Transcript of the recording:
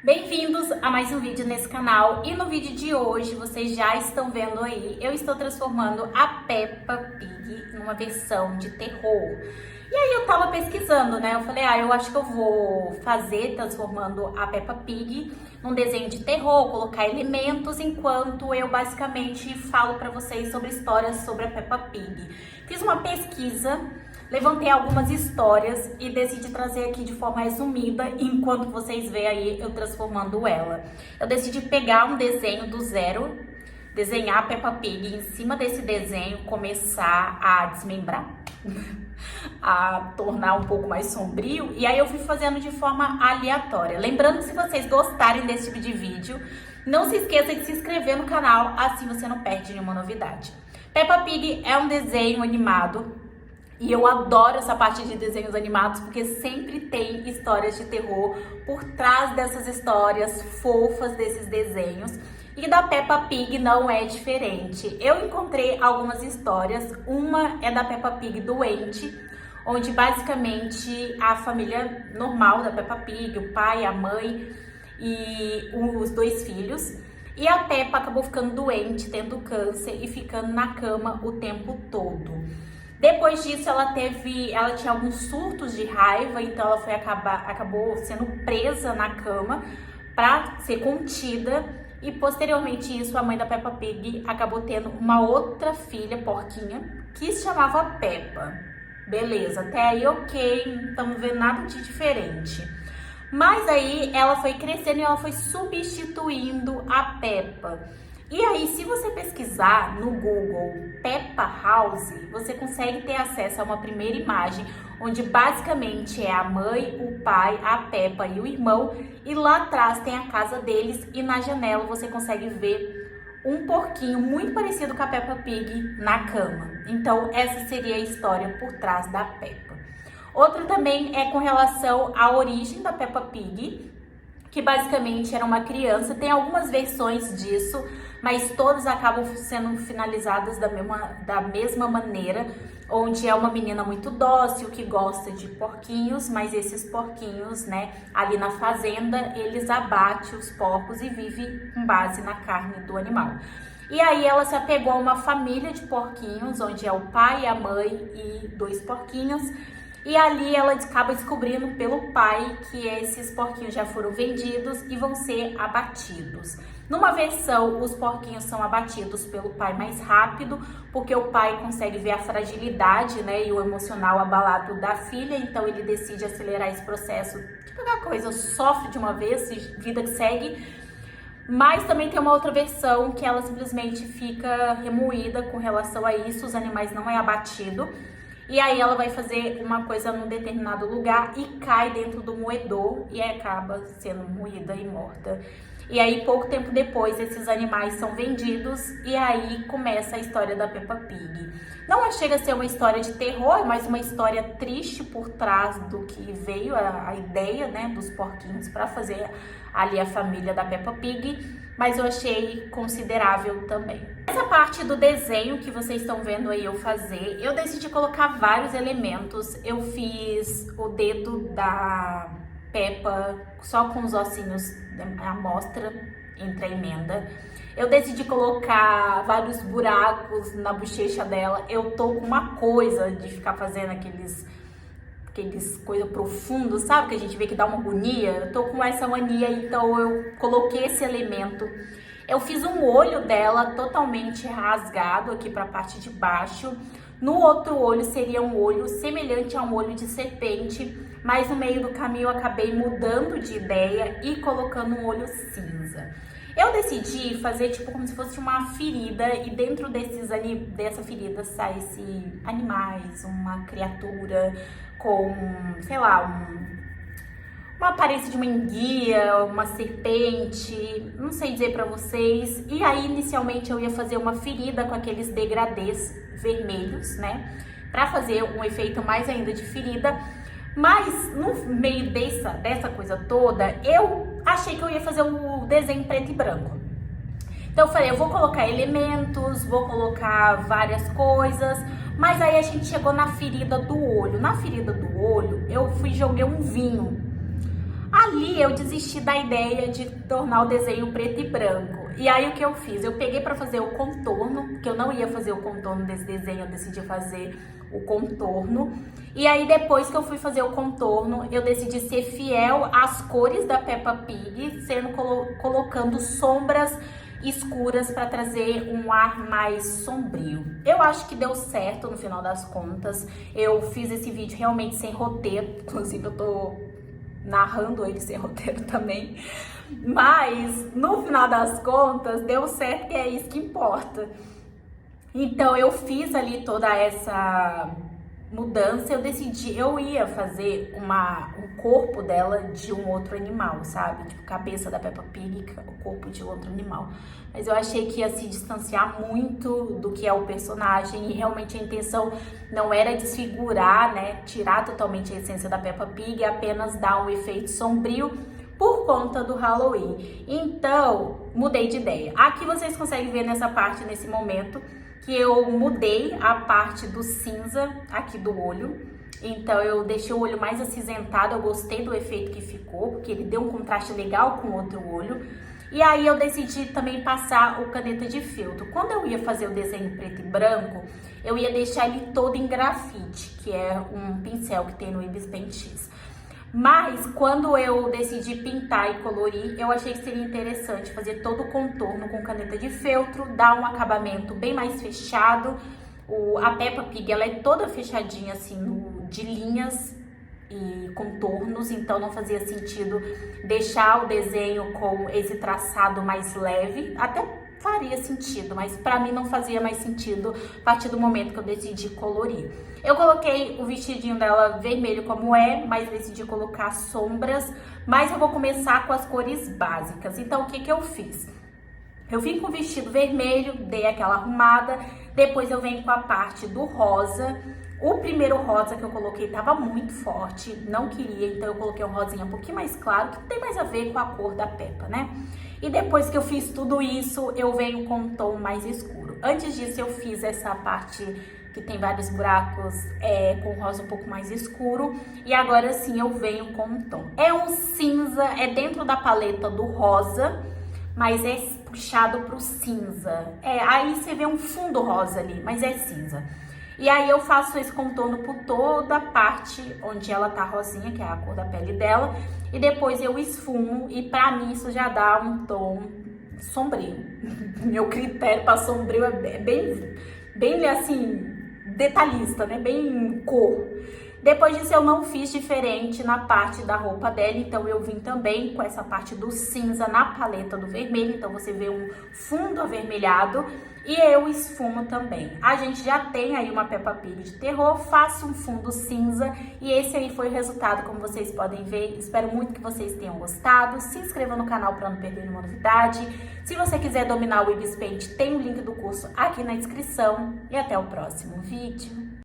Bem-vindos a mais um vídeo nesse canal e no vídeo de hoje vocês já estão vendo aí, eu estou transformando a Peppa Pig numa versão de terror. E aí eu tava pesquisando, né? Eu falei, eu acho que eu vou fazer transformando a Peppa Pig num desenho de terror, colocar elementos enquanto eu basicamente falo pra vocês sobre histórias sobre a Peppa Pig. Fiz uma pesquisa, levantei algumas histórias e decidi trazer aqui de forma resumida, enquanto vocês veem aí eu transformando ela. Eu decidi pegar um desenho do zero, desenhar a Peppa Pig, em cima desse desenho começar a desmembrar, a tornar um pouco mais sombrio, e aí eu fui fazendo de forma aleatória. Lembrando que se vocês gostarem desse tipo de vídeo, não se esqueça de se inscrever no canal, assim você não perde nenhuma novidade. Peppa Pig é um desenho animado, e eu adoro essa parte de desenhos animados porque sempre tem histórias de terror por trás dessas histórias fofas desses desenhos. E da Peppa Pig não é diferente. Eu encontrei algumas histórias. Uma é da Peppa Pig doente, onde basicamente a família normal da Peppa Pig, o pai, a mãe e os dois filhos. E a Peppa acabou ficando doente, tendo câncer e ficando na cama o tempo todo. Depois disso, ela tinha alguns surtos de raiva, então ela acabou sendo presa na cama para ser contida. E posteriormente isso, a mãe da Peppa Pig acabou tendo uma outra filha, porquinha, que se chamava Peppa. Beleza, até aí ok, não estamos vendo nada de diferente. Mas aí ela foi crescendo e ela foi substituindo a Peppa. E aí, se você pesquisar no Google Peppa House, você consegue ter acesso a uma primeira imagem, onde basicamente é a mãe, o pai, a Peppa e o irmão, e lá atrás tem a casa deles, e na janela você consegue ver um porquinho muito parecido com a Peppa Pig na cama. Então, essa seria a história por trás da Peppa. Outra também é com relação à origem da Peppa Pig, que basicamente era uma criança. Tem algumas versões disso, mas todas acabam sendo finalizadas da mesma maneira, onde é uma menina muito dócil, que gosta de porquinhos, mas esses porquinhos, né, ali na fazenda, eles abatem os porcos e vivem com base na carne do animal. E aí ela se apegou a uma família de porquinhos, onde é o pai, a mãe e dois porquinhos. E ali ela acaba descobrindo pelo pai que esses porquinhos já foram vendidos e vão ser abatidos. Numa versão, os porquinhos são abatidos pelo pai mais rápido, porque o pai consegue ver a fragilidade, né, e o emocional abalado da filha, então ele decide acelerar esse processo. Tipo aquela coisa, sofre de uma vez, vida que segue. Mas também tem uma outra versão que ela simplesmente fica remoída com relação a isso, os animais não é abatido. E aí ela vai fazer uma coisa num determinado lugar e cai dentro do moedor e acaba sendo moída e morta. E aí pouco tempo depois esses animais são vendidos e aí começa a história da Peppa Pig. Não chega a ser uma história de terror, mas uma história triste por trás do que veio a ideia, né, dos porquinhos para fazer ali a família da Peppa Pig. Mas eu achei considerável também. Essa parte do desenho que vocês estão vendo aí eu fazer, eu decidi colocar vários elementos. Eu fiz o dedo da Peppa só com os ossinhos à mostra entre a emenda. Eu decidi colocar vários buracos na bochecha dela. Eu tô com uma coisa de ficar fazendo aqueles coisa profundo, sabe? Que a gente vê que dá uma agonia. Eu tô com essa mania, então eu coloquei esse elemento. Eu fiz um olho dela totalmente rasgado aqui pra parte de baixo. No outro olho seria um olho semelhante a um olho de serpente, mas no meio do caminho eu acabei mudando de ideia e colocando um olho cinza. Eu decidi fazer tipo como se fosse uma ferida e dentro dessa ferida saísse animais, uma criatura com, sei lá, uma aparência de uma enguia, uma serpente, não sei dizer pra vocês. E aí inicialmente eu ia fazer uma ferida com aqueles degradês vermelhos, né, pra fazer um efeito mais ainda de ferida. Mas no meio dessa coisa toda, eu achei que eu ia fazer um desenho preto e branco. Então eu falei, eu vou colocar elementos, vou colocar várias coisas, mas aí a gente chegou na ferida do olho. Na ferida do olho, eu joguei um vinho. Ali eu desisti da ideia de tornar o desenho preto e branco. E aí o que eu fiz? Eu peguei para fazer o contorno, porque eu não ia fazer o contorno desse desenho, eu decidi fazer o contorno. E aí depois que eu fui fazer o contorno, eu decidi ser fiel às cores da Peppa Pig, colocando sombras escuras para trazer um ar mais sombrio. Eu acho que deu certo no final das contas. Eu fiz esse vídeo realmente sem roteiro, inclusive eu tô narrando ele sem roteiro também, mas no final das contas deu certo, e é isso que importa. Então eu fiz ali toda essa mudança, eu ia fazer um corpo dela de um outro animal, sabe? Tipo, cabeça da Peppa Pig, o corpo de outro animal. Mas eu achei que ia se distanciar muito do que é o personagem, e realmente a intenção não era desfigurar, né? Tirar totalmente a essência da Peppa Pig e apenas dar um efeito sombrio por conta do Halloween. Então, mudei de ideia. Aqui vocês conseguem ver nessa parte, nesse momento, que eu mudei a parte do cinza aqui do olho. Então eu deixei o olho mais acinzentado, eu gostei do efeito que ficou, porque ele deu um contraste legal com o outro olho. E aí eu decidi também passar o caneta de feltro. Quando eu ia fazer o desenho preto e branco, eu ia deixar ele todo em grafite, que é um pincel que tem no Ibis Paint X. Mas quando eu decidi pintar e colorir, eu achei que seria interessante fazer todo o contorno com caneta de feltro, dar um acabamento bem mais fechado. A Peppa Pig, ela é toda fechadinha assim, de linhas e contornos, então não fazia sentido deixar o desenho com esse traçado mais leve. Até faria sentido, mas pra mim não fazia mais sentido a partir do momento que eu decidi colorir. Eu coloquei o vestidinho dela vermelho como é, mas decidi colocar sombras, mas eu vou começar com as cores básicas. Então o que que eu fiz? Eu vim com o vestido vermelho, dei aquela arrumada, depois eu venho com a parte do rosa. O primeiro rosa que eu coloquei tava muito forte, não queria, então eu coloquei um rosinha um pouquinho mais claro, que tem mais a ver com a cor da Peppa, né? E depois que eu fiz tudo isso, eu venho com um tom mais escuro. Antes disso, eu fiz essa parte que tem vários buracos com rosa um pouco mais escuro. E agora sim eu venho com um tom. É um cinza, é dentro da paleta do rosa, mas é puxado pro cinza. Aí você vê um fundo rosa ali, mas é cinza. E aí eu faço esse contorno por toda a parte onde ela tá rosinha, que é a cor da pele dela. E depois eu esfumo, e pra mim isso já dá um tom sombrio. Meu critério pra sombrio é bem assim, detalhista, né? Bem cor. Depois disso eu não fiz diferente na parte da roupa dela, então eu vim também com essa parte do cinza na paleta do vermelho, então você vê um fundo avermelhado, e eu esfumo também. A gente já tem aí uma Peppa Pig de terror, faço um fundo cinza, e esse aí foi o resultado, como vocês podem ver. Espero muito que vocês tenham gostado. Se inscreva no canal para não perder nenhuma novidade. Se você quiser dominar o Ibis Paint, tem o link do curso aqui na descrição, e até o próximo vídeo.